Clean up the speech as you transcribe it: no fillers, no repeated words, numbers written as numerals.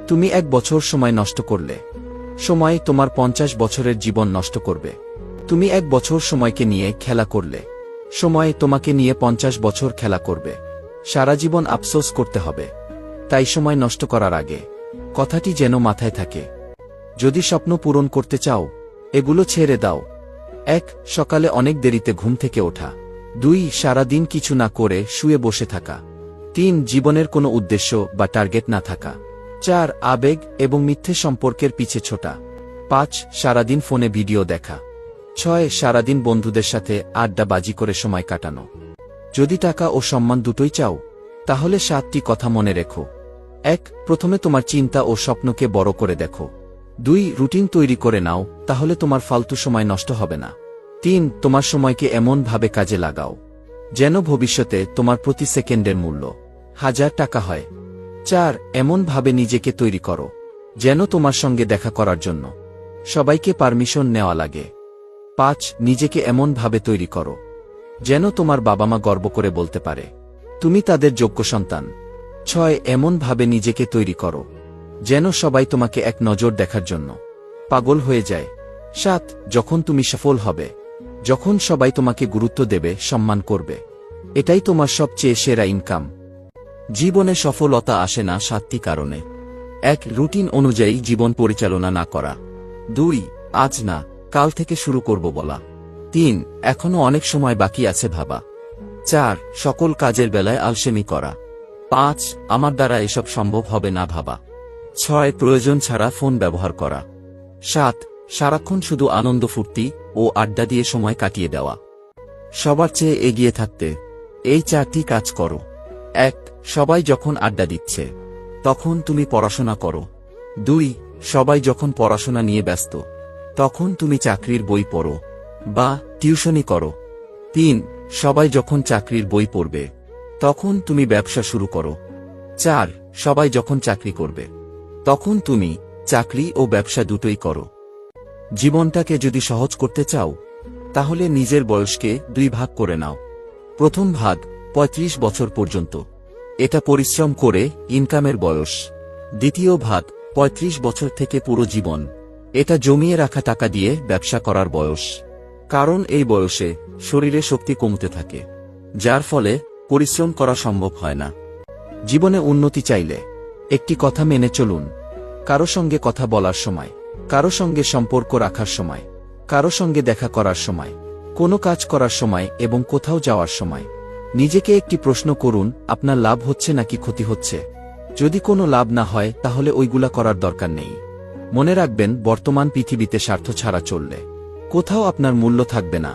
তুমি 1 বছর সময় নষ্ট করলে, সময় তোমার 50 বছরের জীবন নষ্ট করবে। তুমি 1 বছর সময়কে নিয়ে খেলা করলে, সময় তোমাকে নিয়ে 50 বছর খেলা করবে। সারা জীবন আফসোস করতে হবে। তাই সময় নষ্ট করার আগে কথাটি যেন মাথায় থাকে। যদি স্বপ্ন পূরণ করতে চাও, এগুলো ছেড়ে দাও। 1. সকালে অনেক দেরিতে ঘুম থেকে ওঠা। 2. সারা দিন কিছু না করে শুয়ে বসে থাকা। 3. জীবনের কোনো উদ্দেশ্য বা টার্গেট না থাকা। 4. আবেগ এবং মিথ্যে সম্পর্কের পিছে ছোটা। 5. সারাদিন ফোনে ভিডিও দেখা। 6. সারাদিন বন্ধুদের সাথে আড্ডাবাজি করে সময় কাটানো। যদি টাকা ও সম্মান দুটোই চাও, তাহলে 7টি কথা মনে রেখো। 1. প্রথমে তোমার চিন্তা ও স্বপ্নকে বড় করে দেখো। 2. রুটিন তৈরি করে নাও, তাহলে তোমার ফালতু সময় নষ্ট হবে না। 3. তোমার সময়কে এমনভাবে কাজে লাগাও যেন ভবিষ্যতে তোমার প্রতি সেকেন্ডের মূল্য 1000 টাকা হয়। 4. এমনভাবে নিজেকে তৈরি করো যেন তোমার সঙ্গে দেখা করার জন্য সবাইকে পারমিশন নেওয়া লাগে। 5. নিজেকে এমনভাবে তৈরি করো যেন তোমার বাবা মা গর্ব করে বলতে পারে তুমি তাদের যোগ্য সন্তান। 6. এমনভাবে নিজেকে তৈরি করো যেন সবাই তোমাকে এক নজর দেখার জন্য পাগল হয়ে যায়। 7. যখন তুমি সফল হবে, যখন সবাই তোমাকে গুরুত্ব দেবে, সম্মান করবে, এটাই তোমার সবচেয়ে সেরা ইনকাম। জীবনে সফলতা আসে না 7টি কারণে। 1. রুটিন অনুযায়ী জীবন পরিচালনা না করা। 2. আজ না, কাল থেকে শুরু করব বলা। 3. এখনো অনেক সময় বাকি আছে ভাবা। 4. সকল কাজের বেলায় আলসেমি করা। 5. আমার দ্বারা এসব সম্ভব হবে না ভাবা। 6. প্রয়োজন ছাড়া ফোন ব্যবহার করা। 7. সারাক্ষণ শুধু আনন্দ ফুর্তি ও আড্ডা দিয়ে সময় কাটিয়ে দেওয়া। সবার চেয়ে এগিয়ে থাকতে এই 4টি কাজ করো। 1. সবাই যখন আড্ডা দিচ্ছে, তখন তুমি পড়াশোনা করো। 2. সবাই যখন পড়াশোনা নিয়ে ব্যস্ত, তখন তুমি চাকরির বই পড়ো বা টিউশনি করো। 3. সবাই যখন চাকরির বই পড়বে, তখন তুমি ব্যবসা শুরু করো। 4. সবাই যখন চাকরি করবে, তখন তুমি চাকরি ও ব্যবসা দুটোই করো। জীবনটাকে যদি সহজ করতে চাও, তাহলে নিজের বয়সকে 2 ভাগ করে নাও। প্রথম ভাগ 35 বছর পর্যন্ত, এটা পরিশ্রম করে ইনকামের বয়স। দ্বিতীয় ভাগ 35 বছর থেকে পুরো জীবন, এটা জমিয়ে রাখা টাকা দিয়ে ব্যবসা করার বয়স। কারণ এই বয়সে শরীরে শক্তি কমতে থাকে, যার ফলে পরিশ্রম করা সম্ভব হয় না। জীবনে উন্নতি চাইলে একটি কথা মেনে চলুন: কারো সঙ্গে কথা বলার সময়, কারো সঙ্গে সম্পর্ক রাখার সময়, কারো সঙ্গে দেখা করার সময়, কোনো কাজ করার সময় এবং কোথাও যাওয়ার সময় নিজেকে একটি প্রশ্ন করুন, আপনার লাভ হচ্ছে নাকি ক্ষতি হচ্ছে? যদি কোনো লাভ না হয়, তাহলে ওইগুলা করার দরকার নেই। মনে রাখবেন, বর্তমান পৃথিবীতে স্বার্থ ছাড়া চললে কোথাও আপনার মূল্য থাকবে না।